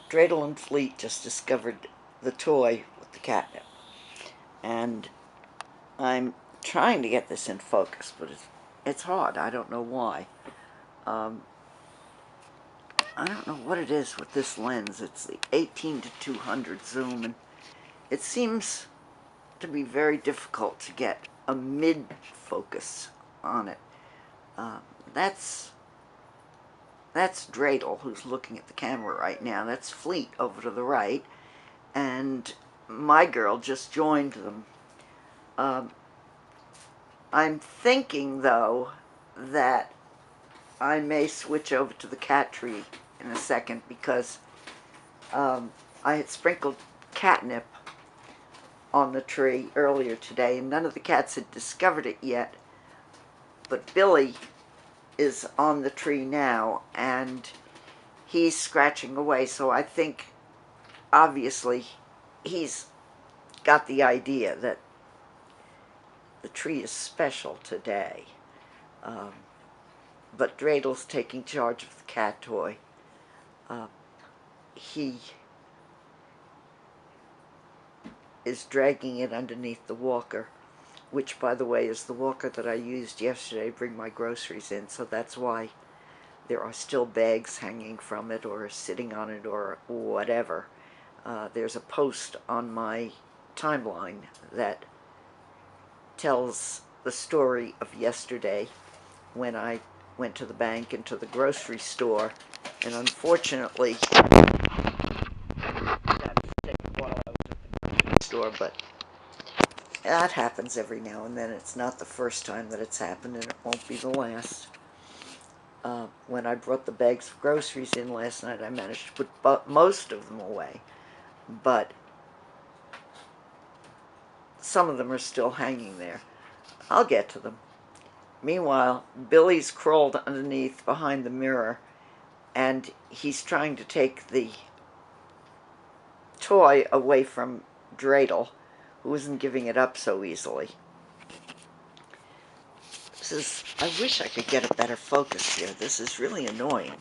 Dreidel and Fleet just discovered the toy with the catnip, and I'm trying to get this in focus, but it's hard. I don't know why. Um, I don't know what it is with this lens. It's the 18 to 200 zoom, and it seems to be very difficult to get a mid focus on it. Uh, that's Dreidel, who's looking at the camera right now. That's Fleet over to the right, and my girl just joined them. Um, I'm thinking, though, that I may switch over to the cat tree in a second, because I had sprinkled catnip on the tree earlier today, and none of the cats had discovered it yet. But Billy is on the tree now, and he's scratching away, so I think, obviously, he's got the idea that the tree is special today. But Dreidel's taking charge of the cat toy. He is dragging it underneath the walker, which, by the way, is the walker that I used yesterday to bring my groceries in, so that's why there are still bags hanging from it or sitting on it or whatever. There's a post on my timeline that tells the story of yesterday when I went to the bank and to the grocery store, and unfortunately store, but that happens every now and then. It's not the first time that it's happened, and it won't be the last. When I brought the bags of groceries in last night, I managed to put most of them away, but some of them are still hanging there. I'll get to them. Meanwhile, Billy's crawled underneath behind the mirror, and he's trying to take the toy away from Dreidel, who isn't giving it up so easily. I wish I could get a better focus here. This is really annoying.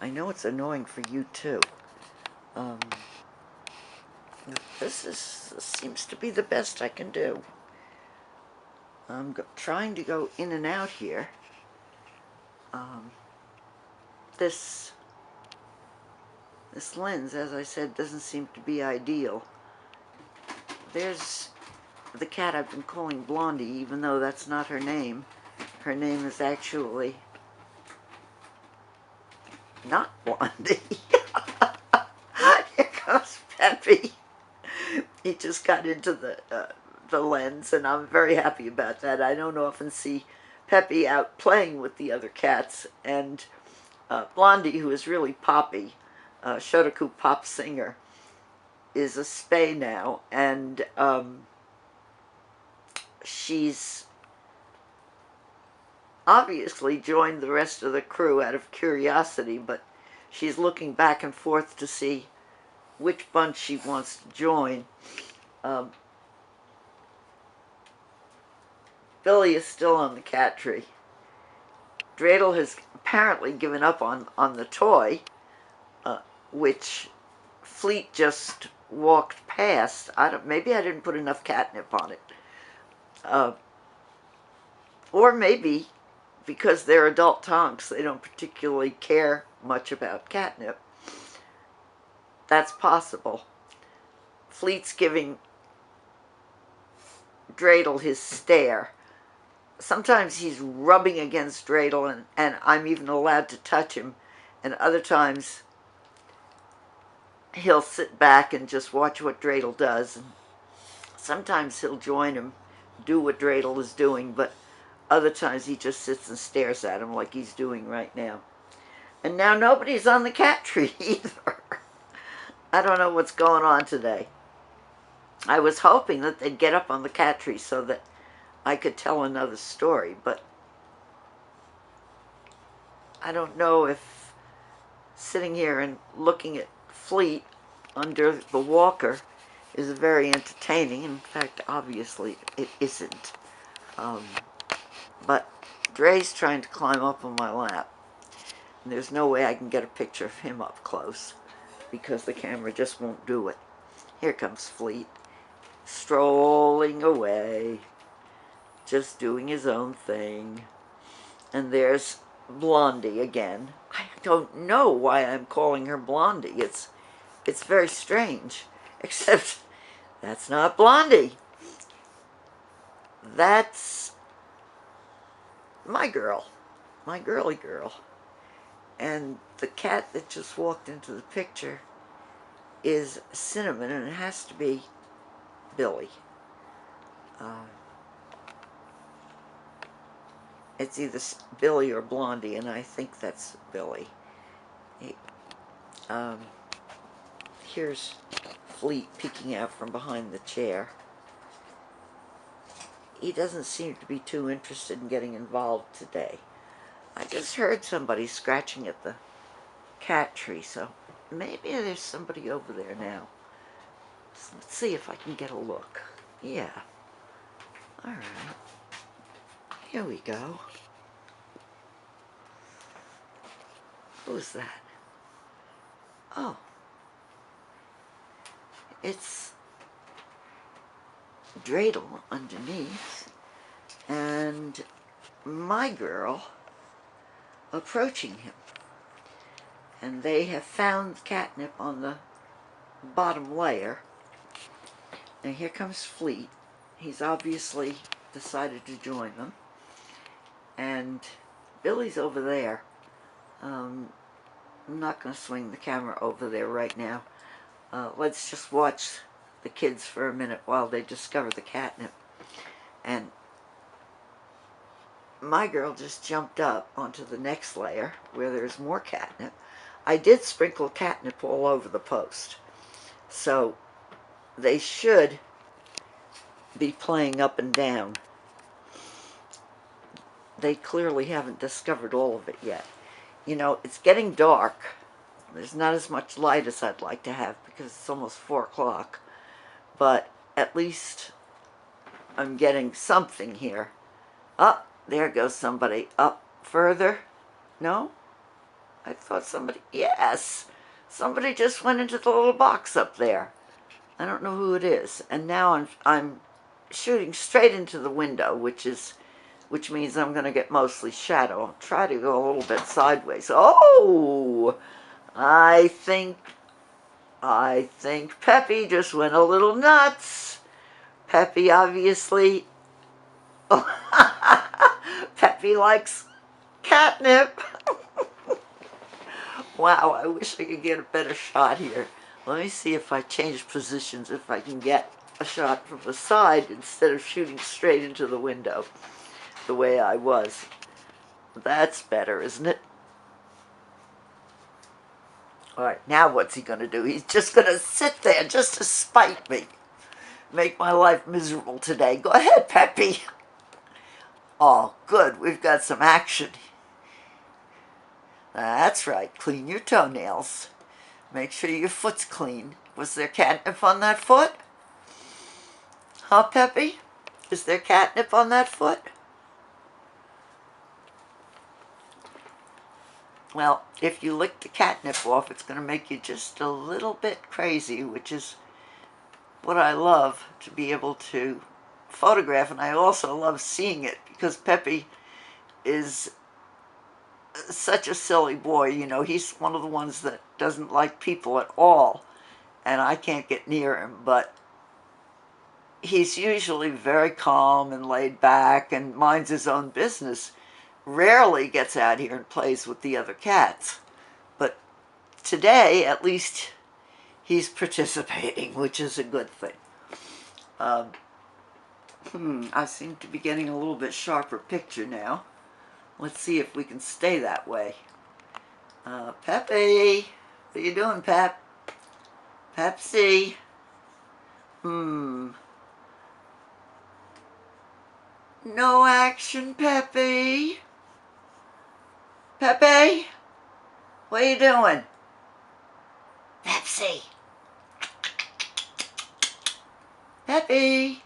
I know it's annoying for you too. This seems to be the best I can do. I'm trying to go in and out here. This lens, as I said, doesn't seem to be ideal. There's the cat I've been calling Blondie, even though that's not her name. Her name is actually not Blondie. Here comes Peppy. He just got into the lens, and I'm very happy about that. I don't often see Peppy out playing with the other cats, and Blondie, who is really Poppy, Shotoku pop singer, is a spay now, and she's obviously joined the rest of the crew out of curiosity, but she's looking back and forth to see which bunch she wants to join. Billy is still on the cat tree. Dreidel has apparently given up on the toy, which Fleet just walked past. Maybe I didn't put enough catnip on it. Or maybe because they're adult tonks, they don't particularly care much about catnip. That's possible. Fleet's giving Dreidel his stare. Sometimes he's rubbing against Dreidel, and I'm even allowed to touch him, and other times he'll sit back and just watch what Dreidel does. And sometimes he'll join him, do what Dreidel is doing, but other times he just sits and stares at him like he's doing right now. And now nobody's on the cat tree either. I don't know what's going on today. I was hoping that they'd get up on the cat tree so that I could tell another story, but I don't know if sitting here and looking at Fleet under the walker is very entertaining. In fact, obviously it isn't. But Dre's trying to climb up on my lap, and there's no way I can get a picture of him up close. because the camera just won't do it. Here comes Fleet, strolling away, just doing his own thing. And there's Blondie again. I don't know why I'm calling her Blondie. It's very strange, except that's not Blondie. That's my girl, my girly girl. And the cat that just walked into the picture is Cinnamon, and it has to be Billy. It's either Billy or Blondie, and I think that's Billy. Here's Fleet peeking out from behind the chair. He doesn't seem to be too interested in getting involved today. I just heard somebody scratching at the cat tree, so maybe there's somebody over there now. So let's see if I can get a look. Yeah. All right. Here we go. Who's that? Oh. It's Dreidel underneath, and my girl approaching him. And they have found catnip on the bottom layer. And here comes Fleet. He's obviously decided to join them. And Billy's over there. I'm not going to swing the camera over there right now. Let's just watch the kids for a minute while they discover the catnip. And my girl just jumped up onto the next layer where there's more catnip. I did sprinkle catnip all over the post, so they should be playing up and down. They clearly haven't discovered all of it yet. You know, it's getting dark. There's not as much light as I'd like to have because it's almost 4 o'clock, but at least I'm getting something here. Up, there goes somebody. Up further. No? I thought somebody, yes, somebody just went into the little box up there. I don't know who it is. And now I'm shooting straight into the window, which means I'm going to get mostly shadow. I'll try to go a little bit sideways. Oh, I think Peppy just went a little nuts. Peppy obviously, Peppy likes catnip. Wow, I wish I could get a better shot here. Let me see if I change positions, if I can get a shot from the side instead of shooting straight into the window the way I was. That's better, isn't it? All right, now what's he going to do? He's just going to sit there just to spite me. Make my life miserable today. Go ahead, Peppy. Oh, good. We've got some action. That's right. Clean your toenails. Make sure your foot's clean. Was there catnip on that foot? Huh, Peppy? Is there catnip on that foot? Well, if you lick the catnip off, it's going to make you just a little bit crazy, which is what I love, to be able to photograph. And I also love seeing it because Peppy is such a silly boy. You know, he's one of the ones that doesn't like people at all, and I can't get near him, but he's usually very calm and laid back and minds his own business. Rarely gets out here and plays with the other cats, but today at least he's participating, which is a good thing. I seem to be getting a little bit sharper picture now. Let's see if we can stay that way. Peppy, what are you doing, Pep? Pepsi. No action, Peppy. Pepe, what are you doing? Pepsi. Peppy.